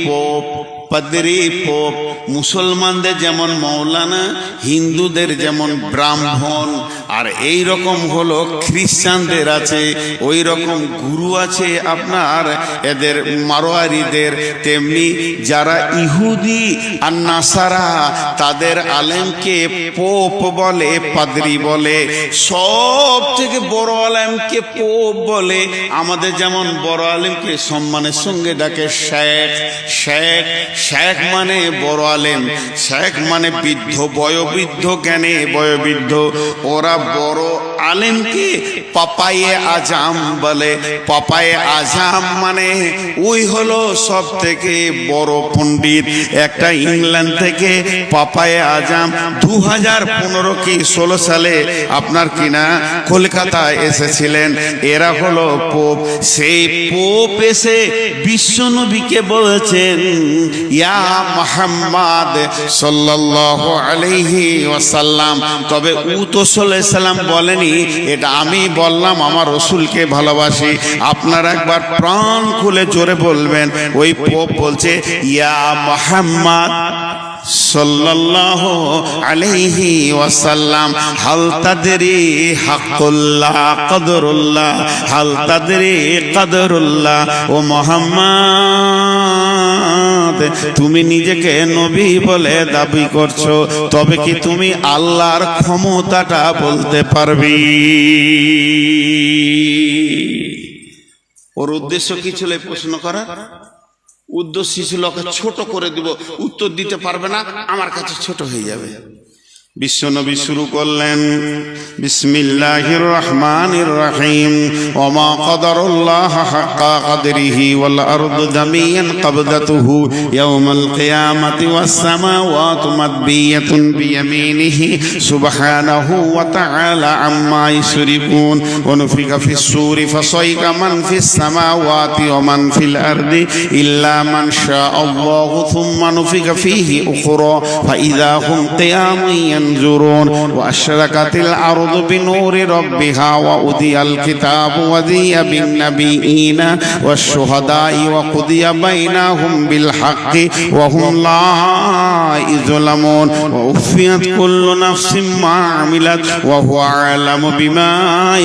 Pope, পাদ্রী pope, মুসলমানদের যেমন মৌলানা, হিন্দুদের যেমন ব্রাহ্মণ, আর এই রকম হলো খ্রিস্টানদের আছে ওই রকম গুরু আছে আপনার এদের মারোয়ারিদের। তেমনি যারা ইহুদি আর নাসারা তাদের আলেমকে পোপ বলে, পাদ্রী বলে। সব থেকে বড় আলেমকে পোপ বলে। আমাদের যেমন বড় আলেমকে সম্মানের সঙ্গে ডাকে শেখ। শেখ শেখ মানে বড় আলেম, শেখ মানে বৃদ্ধ, বয়োবৃদ্ধ, জ্ঞানে বয়োবৃদ্ধ। ওরা বড় আলেমকে পাপায়ে আজাম বলে। পাপায়ে আজাম মানে ওই হলো সব থেকে বড় পণ্ডিত। একটা ইংল্যান্ড থেকে পাপায়ে আজাম 2015 কি 16 সালে আপনার কিনা কলকাতায় এসেছিলেন। এরা হলো পোপ। সেই পোপ এসে বিশ্বনবীকে বলছেন, ইয়া মুহাম্মদ সাল্লাল্লাহু আলাইহি ওয়াসাল্লাম। তবে ও তো সাল্লাল্লাহু আলাইহি সাল্লাম বলেনি, এটা আমি বললাম, আমার রাসূলকে ভালোবাসি। আপনারা একবার প্রাণ খুলে জোরে বলবেন। ওই পোপ বলছে, ইয়া মুহাম্মদ সাল্লাল্লাহু আলাইহি ওয়াসাল্লাম, হাল তাদরি হাক্কুল্লাহ কদরুল্লাহ, হাল তাদরি কদরুল্লাহ। ও মুহাম্মদ, তুমি নিজেকে নবী বলে দাবি করছো, তবে কি তুমি আল্লাহর ক্ষমতাটা বলতে পারবি? ওর উদ্দেশ্য কি ছিল এই প্রশ্ন করার? উদ্দেশ্য ছিল ওকে ছোট করে দিব, উত্তর দিতে পারবে না, আমার কাছে ছোট হয়ে যাবে। বিশ্বনবী শুরু করলেন, বিসমিল্লাহির রহমানির রহিম, ওমা কদরুল্লাহ হাক্কা কদরিহি ওয়াল আরদু জামিয়ান কবদাতুহু ইয়াওমাল কিয়ামাতি ওয়াস সামাওয়াতু মাদবিয়াতুন বিয়ামিনিহি সুবহানাহু ওয়া তাআলা আম্মা ইউশরিকুন। ওয়া নুফিকা ফিস সূরি ফাসাইকা মান ফিস সামাওয়াতি ওয়া মান ফিল আরদি ইল্লা মান শাআল্লাহু সুম্মা নুফিকা ফীহি উখরা ফাইযা হুম কিয়ামুন ينظرون وأشرقت الأرض بنور ربها وأودي الكتاب وذي بالنبيين والشهداء وقضي بينهم بالحق وهم لا يظلمون ووفيت كل نفس ما عملت وهو أعلم بما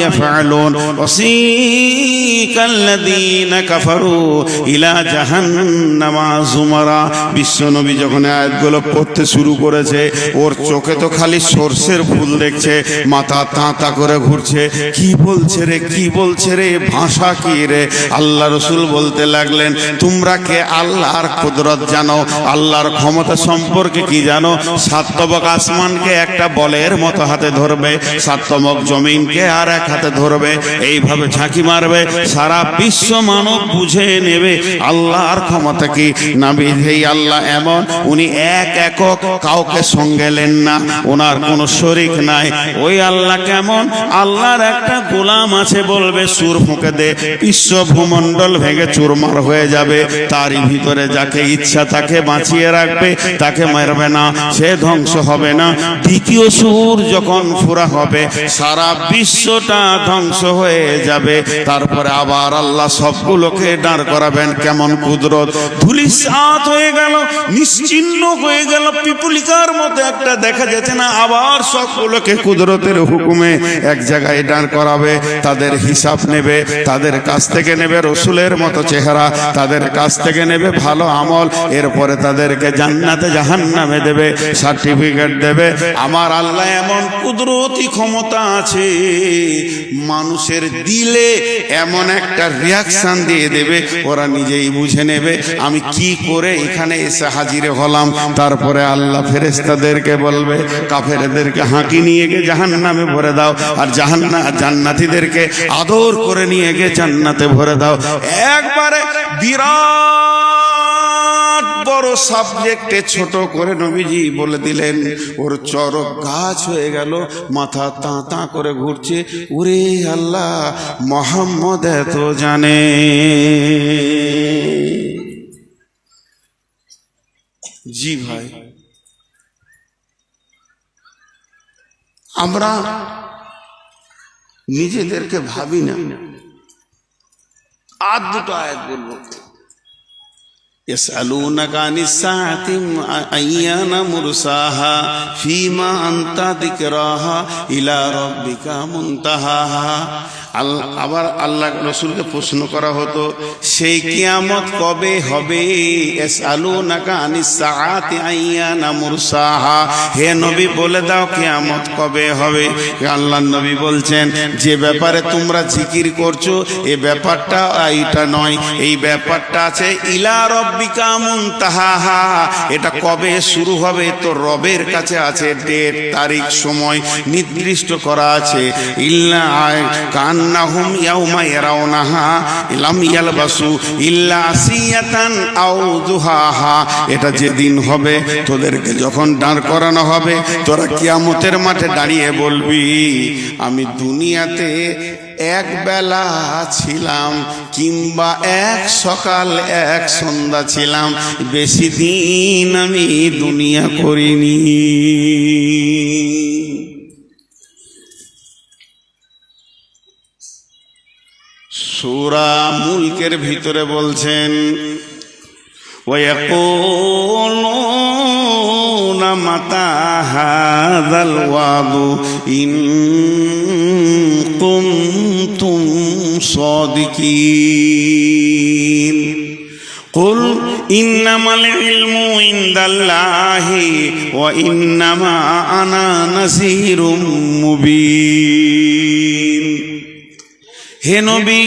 يفعلون وسيق الذين كفروا إلى جهنم زمرا। বিশ্বনবী যখন আয়াতগুলো পড়তে শুরু করেছে, ওর চোখে তো খালি সরষের ফুল দেখছে, মাথা তাঁতা করে ঘুরছে। কি বলছে রে, কি বলছে রে, ভাষা কি রে? আল্লাহ রসুল বলতে লাগলেন, তোমরা কে আল্লাহর কুদরত জানো, আল্লাহর ক্ষমতা সম্পর্কে কি জানো? সাতবক আসমানকে একটা বলের মতো হাতে ধরবে, সাতবক জমিনকে আর এক হাতে ধরবে, এইভাবে ঝাঁকি মারবে, সারা বিশ্ব মানব বুঝে নেবে আল্লাহর ক্ষমতা কি। নবী এই আল্লাহ এমন, উনি এক একক, কাউকে সঙ্গে লেন না, ওনার কোনো শরীক নাই। ওই আল্লাহ কেমন? আল্লাহর একটা গোলাম আছে, বলবে সুর ফুঁকে দে, বিশ্ব ভূমণ্ডল ভেঙে চুরমার হয়ে যাবে। তারই ভিতরে যাকে ইচ্ছা তাকে বাঁচিয়ে রাখবে, তাকে মারবে না, সে ধ্বংস হবে না। দ্বিতীয় সুর যখন ফুরা হবে, সারা বিশ্বটা ধ্বংস হয়ে যাবে। তারপরে আবার আল্লাহ সবগুলোকে দাঁড় করাবেন। কেমন কুদরত! ধূলিসাৎ হয়ে গেল, নিশ্চিহ্ন হয়ে গেল, পিপুলিকার মতো একটা দেখা যাচ্ছে না, আবার সবগুলোকে কুদরতের হুকুমে এক জায়গায় দাঁড় করাবে। তাদের হিসাব নেবে, তাদের কাছ থেকে নেবে রসুলের মতো চেহারা, তাদের কাছ থেকে নেবে ভালো আমল, এরপরে তাদেরকে জান্নাতে জাহান্নামে দেবে, সার্টিফিকেট দেবে। আমার আল্লাহ এমন কুদরতি ক্ষমতা আছে, মানুষের দিলে এমন একটা রিয়াকশন দিয়ে দেবে, ওরা নিজেই বুঝে নেবে আমি কি করে এখানে এসে হাজির হলাম। তারপরে আল্লাহ ফেরেশতাদেরকে বলবে, কাফেরদেরকে হাঁকি নিয়ে গিয়ে জাহান্নামে ভরে দাও, আর জান্নাতীদেরকে আদর করে নিয়ে গিয়ে জান্নাতে ভরে দাও। একবারে বিরাট বড় সাবজেক্টে ছোট করে নবীজি বলে দিলেন। ওর চরক গাছ হয়ে গেল, মাথা তাঁতা করে ঘুরছে। ওরে আল্লাহ, মুহাম্মদ এত জানে। জি ভাই, আমরা নিজেদেরকে ভাবি না। আর দুটো আয়াত বলবো, يسألونك عن الساعة أيان مرساها فيما أنت ذكراها إلى ربك منتهاها। আবার আল্লাহ রসুলকে প্রশ্ন করা হতো সেই কিয়ামত কবে হবে? ইয়াসআলুনাকা আনিস সাআতি আইয়ানা মুরসাহা, হে নবী বলে দাও কিয়ামত কবে হবে। আল্লাহর নবী বলছেন যে ব্যাপারে তোমরা জিকির করছো এই ব্যাপারটা এইটা নয়, এই ব্যাপারটা আছে ইলা রব্বিকা মুনতাহাহা, এটা কবে শুরু হবে তো রবের কাছে আছে ডেট, তারিখ, সময় নির্দিষ্ট করা আছে। ইল্লা কান্নাহুম ইয়াউমা ইয়ারাউনাহা লাম ইয়ালবাসু ইল্লা আসিয়াতান আও দুহাহা, এটা যেদিন হবে তোদেরকে যখন দাঁড় করানো হবে তোরা কিয়ামতের মাঠে দাঁড়িয়ে বলবি আমি দুনিয়াতে এক বেলা ছিলাম কিংবা এক সকাল এক সন্ধ্যা ছিলাম, বেশি দিন আমি দুনিয়া করিনি। সূরা মুলকের ভিতরে বলছেন ওয়ায়াকুলুনা মাতা হাযাল ওয়াদু ইন কুনতুম সাদিকিন কুল ইন্নামাল ইলমু ইনদাল্লাহি ওয়া ইন্নামা আনা নাযীরুম মুবিন। হে নবী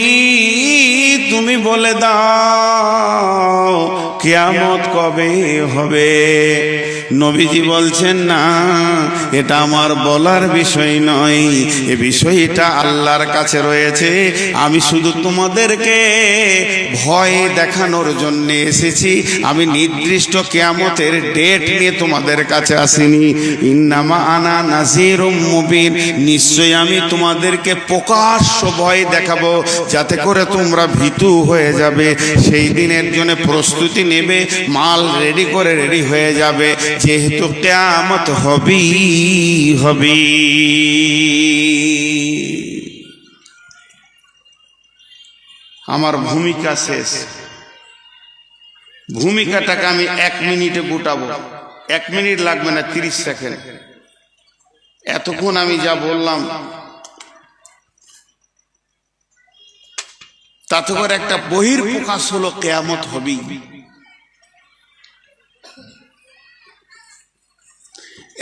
তুমি বলে দাও কিয়ামত কবে হবে? নবীজি বলছেন না এটা আমার বলার বিষয় নয়, এ বিষয়টা আল্লাহর কাছে রয়েছে, আমি শুধু তোমাদেরকে ভয় দেখানোর জন্য এসেছি, আমি নির্দিষ্ট কিয়ামতের ডেট নিয়ে তোমাদের কাছে আসিনি। ইন্নামা আনা নাযীরুম মুবিন, নিশ্চয়ই আমি তোমাদেরকে প্রকাশ্য ভয় দেখাবো যাতে করে তোমরা ভীতু হয়ে যাবে, সেই দিনের জন্য প্রস্তুতি নেবে, মাল রেডি করে রেডি হয়ে যাবে, যেহেতু কিয়ামত হবেই। আমার ভূমিকা শেষ, ভূমিকাটাকে আমি 1 মিনিটে গোটাবো, 1 মিনিট লাগবে না, 30 সেকেন্ড। এতক্ষণ আমি যা বললাম তাতে করে একটা বহির প্রকাশ হলো কিয়ামত হবেই।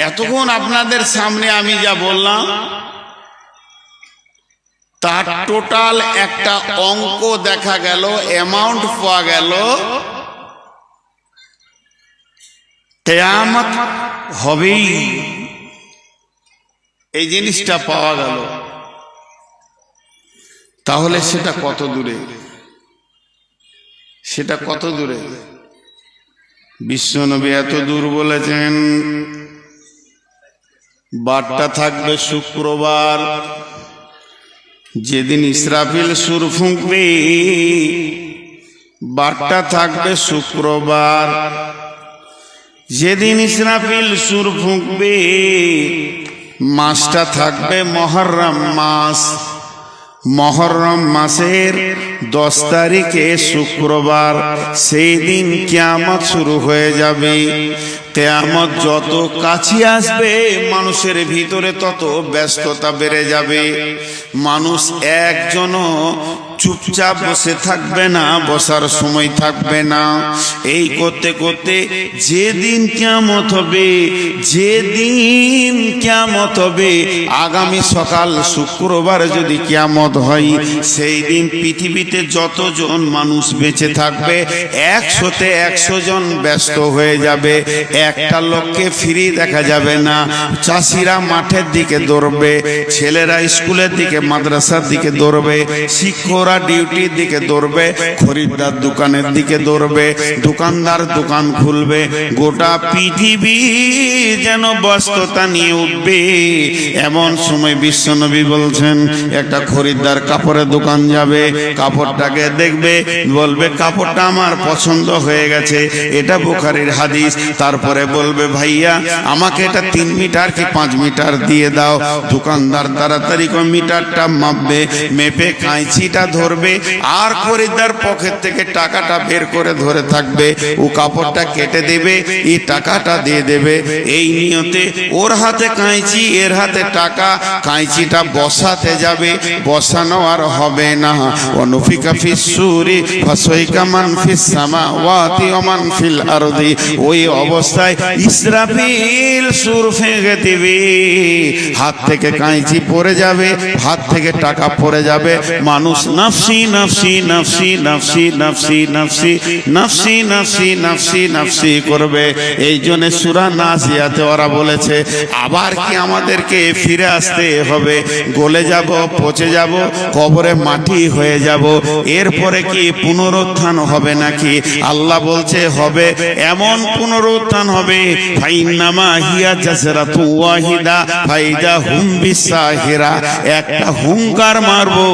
এতক্ষণ আপনাদের সামনে আমি যা বললাম তার টোটাল একটা অঙ্ক দেখা গেল, অ্যামাউন্ট পাওয়া গেল, কিয়ামত হবেই, এই জিনিসটা পাওয়া গেল। তাহলে সেটা কত দূরে, সেটা কত দূরে? বিশ্বনবী এত দূর বলেছেন বারটা থাকবে শুক্রবার, যেদিন ইসরাফিল সুর ফুঁকবে, বারটা থাকবে শুক্রবার, যেদিন ইসরাফিল সুর ফুঁকবে মাসটা থাকবে মুহররম মাস, মুহররম মাসের 10 তারিখে শুক্রবার, সেই দিন কিয়ামত শুরু হয়ে যাবে। কিয়ামত যত কাছে আসবে মানুষের ভিতরে তত ব্যস্ততা বেড়ে যাবে, মানুষ একজনও চুপচাপ বসে থাকবে না, বসার সময় থাকবে না। এই করতে করতে যেদিন কিয়ামত হবে, যেদিন কিয়ামত হবে, আগামী সকাল শুক্রবার যদি কিয়ামত হয়, সেই দিন পৃথিবীতে যতজন মানুষ বেঁচে থাকবে 100তে 100 জন ব্যস্ত হয়ে যাবে, একটা লোককে ফ্রি দেখা যাবে না। চাষিরা মাঠের দিকে দৌড়বে, ছেলেরা স্কুলের দিকে মাদ্রাসার দিকে দৌড়বে, শিক্ষকরা ডিউটির দিকে দৌড়বে, খরিদ্দার দোকানের দিকে দৌড়বে, দোকানদার দোকান খুলবে, গোটা পৃথিবী যেন ব্যস্ততা নিয়ে উঠবে। এমন সময় বিশ্বনবী বলছেন একটা খরিদ্দার কাপড়ের দোকান যাবে, কাপড়টাকে দেখবে, বলবে কাপড়টা আমার পছন্দ হয়ে গেছে, এটা বুখারীর হাদিস। তারপরে বলবে ভাইয়া আমাকে এটা 3 মিটার কি 5 মিটার দিয়ে দাও। দোকানদার তাড়াতাড়ি করে মিটারটা মাপবে, মেপে কাঁচিটা ধরবে আর খরিদ্দার পকেট থেকে টাকাটা বের করে ধরে থাকবে, ও কাপড়টা কেটে দেবে, এই টাকাটা দিয়ে দেবে। এই নিয়তে ওর হাতে কাঁচি, এর হাতে টাকা, কাঁচিটা বসাতে যাবে, বসানো আর হবে না। অনুফিকা ফিস সূরি ফাসাইকা মান ফিস সামাওয়াতি ওয়া মান ফিল আরদি। ওই অবস্থায় ইসরাফিল সুর ফেঁকে দিবে, হাত থেকে কাঁচি পড়ে যাবে, হাত থেকে টাকা পড়ে যাবে। মানুষ নাফসি নাফসি নাফসি নাফসি নাফসি নাফসি নাফসি নাফসি নাফসি নাফসি করবে। এই জন্য সূরা নাজিয়াতে ওরা বলেছে আবার কি আমাদেরকে ফিরে আসতে হবে, গলে যাব, পচে যাব, কবরে মাটি হয়ে যাব, এরপরে কি পুনরুত্থান হবে নাকি? আল্লাহ বলছে হবে, এমন পুনরুত্থান হবে ফাইন্নামা হিয়া জাসরাতু ওয়াহিদা ফাইদা হুম বিসাহিরা। একটা হুঙ্কার মারবো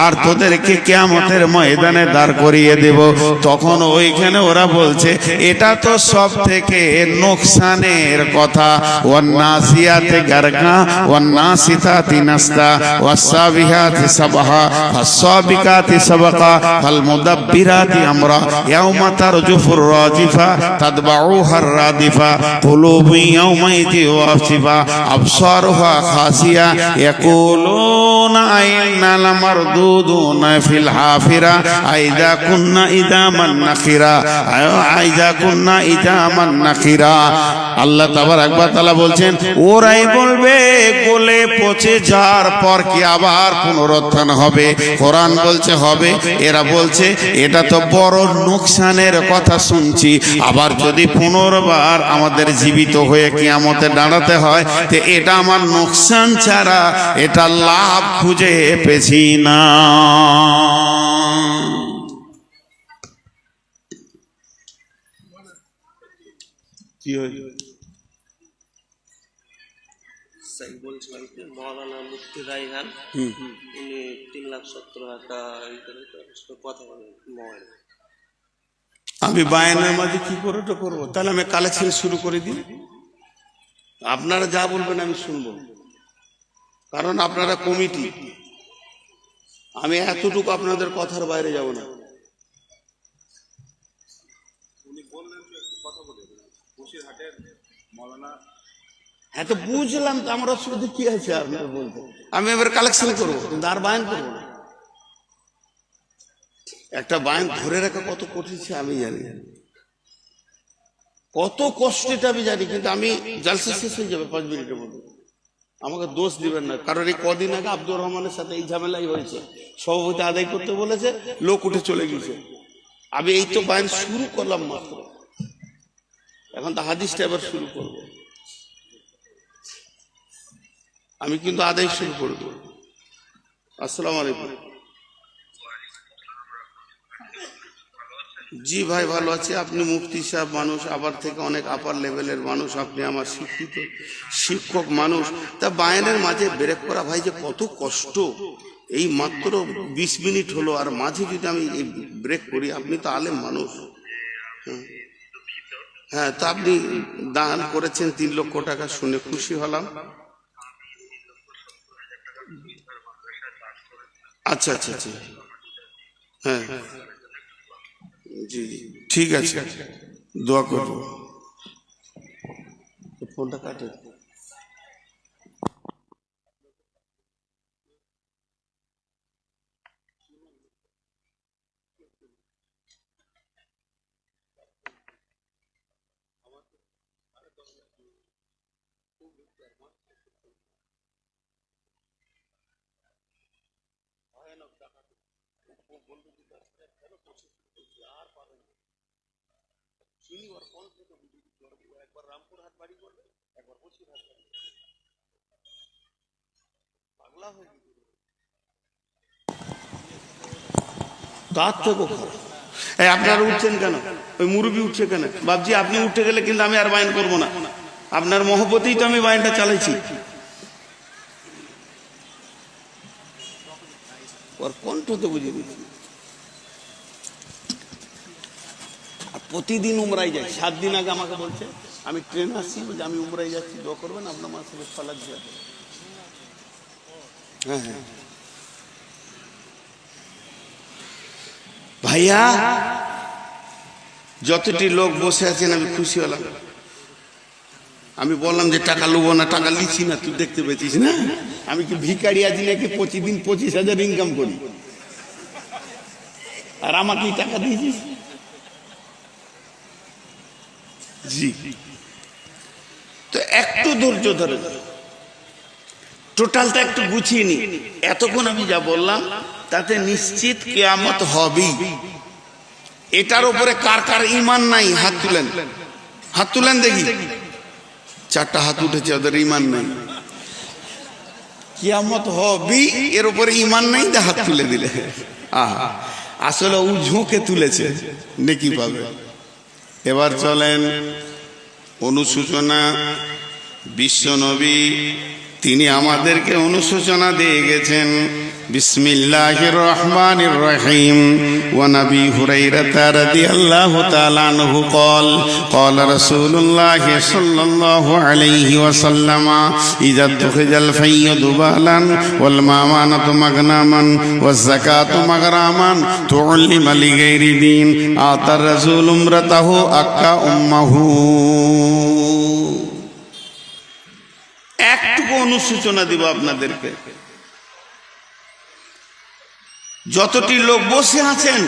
আর তোদেরকে কিয়ামতের ময়দানে দাঁড় করিয়ে দেব। তখন ওইখানে ওরা বলছে এটা তো সব থেকে নোকসানের কথা। ওয়ান নাসিয়াতে গারকা ওয়ান নাসিতাতি নাসতা ওয়াসাবিহাতি সাবহা ফাসাবিকাতি সাবকা ফাল মুদাব্বিরাতি আমরা ইয়াউমা তারজুফুর রাজিফা তাতবাউহার রাদিফা কুলুবু ইয়াউমাইযি ওয়াসিফা আবসারুহা খাসিয়া ইয়াকুলুনা আইন্না লামারদুদুনা ফিল হাফিরা আইযা কুন্না ইদামান নাখিরা আইযা কুন্না ইদামান নাখিরা। আল্লাহ তাবারক ওয়া তাআলা বলছেন ওরাই বলবে গলে পচে যাওয়ার পর কি আবার পুনরুত্থান হবে? কোরআন বলছে হবে, এরা বলছে এটা তো বড় নোকসানের কথা শুনছি। আবার যদি পুনর্বার আমাদের জীবিত হয়ে কিয়ামতে দাঁড়াতে হয় তো এটা আমার নোকসান ছাড়া এটা লাভ খুঁজে পেছি না। কি হয়েছে? বলছিলাম কি মৌলানা মুফতি রায়হান উনি 3,70,000 কথা বলেন মোবাইল। আমি বায়ানের মাঝে কি করে তো করবো? তাহলে আমি কালেকশন শুরু করে দিই, আপনারা যা বলবেন আমি শুনবো, কারণ আপনারা কমিটি। আমি এতটুকু আপনাদের কথার বাইরে যাব না। হ্যাঁ তো বুঝলাম, তো আমার অসুবিধা কি আছে আপনার বলতে? আমি এবার কালেকশন করবো কিন্তু আর বায়ান করবো না। একটা বায়ান ধরে রাখা কত কঠিন আমি জানি, কত কষ্ট এটা আমি জানি, কিন্তু আমি জালসা শেষ হয়ে যাবে 5 মিনিটের মধ্যে। আমাকে দোষ দিবেন না, কারণ এই কদিন আগে আব্দুর রহমানের সাথে এই ঝামেলাই হয়েছে। সভাপতি আদায় করতে বলেছে, লোক উঠে চলে গেছে। আমি এই তো বায়ান শুরু করলাম মাত্র, এখন তো হাদিসটা এবার শুরু করবো। আমি কিন্তু আদায় শুরু করবো। আসসালামু আলাইকুম। জি ভাই ভালো আছে। আপনি মুফতি সাহেব মানুষ, আবার থেকে অনেক আপার লেভেলের মানুষ, আপনি আমার শিক্ষিত শিক্ষক মানুষ। তা বায়ানের মাঝে ব্রেক করা ভাই যে কত কষ্ট। এই মাত্র 20 মিনিট হলো, আর মাঝে যদি আমি এই ব্রেক করি, আপনি তো আলেম মানুষ। হ্যাঁ, তা আপনি দান করেছেন 3 লক্ষ টাকা, শুনে খুশি হলাম। আচ্ছা আচ্ছা আচ্ছা, হ্যাঁ জি জি ঠিক আছে, দোয়া করবো। ফোনটা কাটে। একবার রামপুরহাট বাড়ি করবে, একবার বসিরহাট বাড়ি, পাগলা হয়ে গেছে। তার থেকে খারাপ। এই আপনারা উঠছেন কেন? ওই মুরব্বী উঠছে কেন? বাবজি আপনি উঠে গেলে কিন্তু আমি আর বায়ান করবো না। আপনার মহব্বতেই তো আমি বায়ানটা চালাইছি। ওর কণ্ঠ তো বুঝিয়ে দিচ্ছি। প্রতিদিন উমরাই যাই। 7 দিন আগে আমাকে বলছে, আমি ট্রেন আসছি, বলছে আমি উমরাই যাচ্ছি, দোয়া করবেন আপনার মাসে ফালাক দিয়ে। হ্যাঁ হ্যাঁ ভাইয়া যতটি লোক বসে আছেন আমি খুশি হলাম। আমি বললাম যে টাকা লুবো না, টাকা লিছি না, তুই দেখতে পেয়েছিস না আমি কি ভিখারি আছি নাকি প্রতিদিন 25,000 ইনকাম করি, আর আমাকে টাকা দিয়েছিস? জি, তো একটু ধৈর্য ধরে টোটালটা একটু গুছিয়ে নি। এতক্ষণ আমি যা বললাম তাতে নিশ্চিত কিয়ামত হবেই। এটার উপরে কার কার ঈমান নাই হাত তুলেন, হাত তুলেন দেখি। 4টা হাত উঠেছে, ওদের ঈমান নাই। কিয়ামত হবেই, এর উপরে ঈমান নাই, হাত তুলে দিলে। আহা, আসলে ও ঝোঁকে তুলেছে, নেকি পাবে। এবার চলেন অনুশোচনা। বিশ্বনবী তিনি আমাদেরকে অনুশোচনা দিয়ে গেছেন। বিসমিল্লাহির রহমানির রহিম। ওয়া নবী হুরায়রা রাদিয়াল্লাহু তাআলা আনহু قال قال رسول الله صلى الله عليه وسلم اذا اتخذ الفي ذبالا والمامانة مغنما والزكاة مغراما تعلم لغير دين آتى الرسول امرته أكا أمه। একটু অনুশোচনা দিব আপনাদেরকে। যতটি লোক বসে আছেন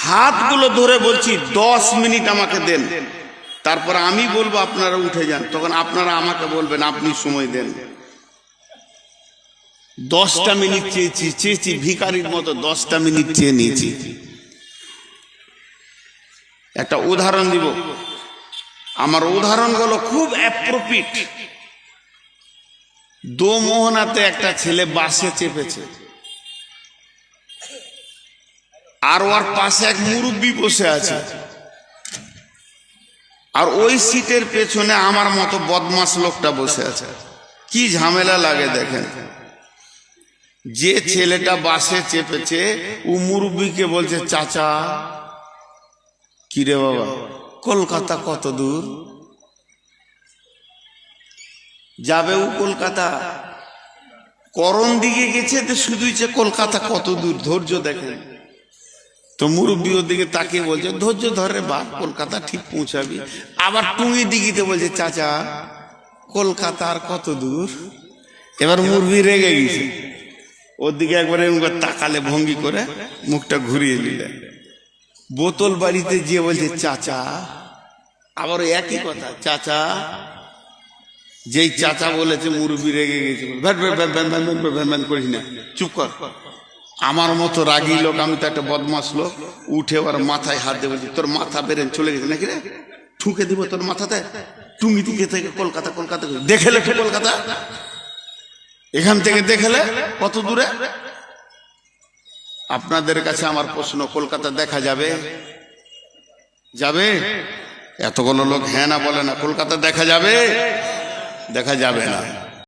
হাতগুলো ধরে বলছি 10 মিনিট আমাকে দেন, তারপর আমি বলবো আপনারা উঠে যান, তখন আপনারা আমাকে বলবেন, আপনি সময় দেন। 10টা মিনিট চেয়েছি ভিখারির মতো, 10টা মিনিট চেয়ে নিয়েছি। একটা উদাহরণ দিব, আমার উদাহরণগুলো খুব অ্যাপ্রোপ্রিয়েট। দোমোহনাতে একটা ছেলে বাসে চেপেছে, আর ওর পাশে এক মুরব্বী বসে আছে, আর ওই সিটের পেছনে আমার মতো বদমাস লোকটা বসে আছে। কি ঝামেলা লাগে দেখেন। যে ছেলেটা বাসে চেপেছে ও মুরব্বীকে বলছে, চাচা কিরে বাবা কলকাতা কত দূর যাবে? ও কলকাতা করণ দিকে গেছে, তো শুধুই যে কলকাতা কত দূর, ধৈর্য দেখেন। তো মুরব্বী ওর দিকে তাকিয়ে বলছে, ধৈর্য ধরে বা কলকাতা ঠিক পৌঁছাবি। আবার টুঙ্গি দিঘিতে বলছে, চাচা কলকাতা আর কত দূর? এবার মুরব্বী রেগে গেছে, ওর দিকে একবার তাকালে ভঙ্গি করে মুখটা ঘুরিয়ে নিলে। বোতল বাড়িতে গিয়ে বলছে, চাচা, আবার একই কথা, চাচা। যেই চাচা বলেছে মুরব্বী রেগে গেছে, করিস না, চুপ কর। আমার মতো রাগী লোক, আমি তো একটা বদমাস লোক, উঠে ওর মাথায় হাত দিয়ে বলছি, তোর মাথা বেরেন চলে গেছে নাকি রে, ঠুকে দিব তোর মাথাতে। টুঙ্গি দিকে থেকে কলকাতা, কলকাতা দেখেলে কলকাতা, এখান থেকে দেখেলে কত দূরে? আপনাদের কাছে আমার প্রশ্ন, কলকাতা দেখা যাবে? যাবে? এতগুলো লোক হ্যাঁ না বলে না। কলকাতা দেখা যাবে? দেখা যাবে না।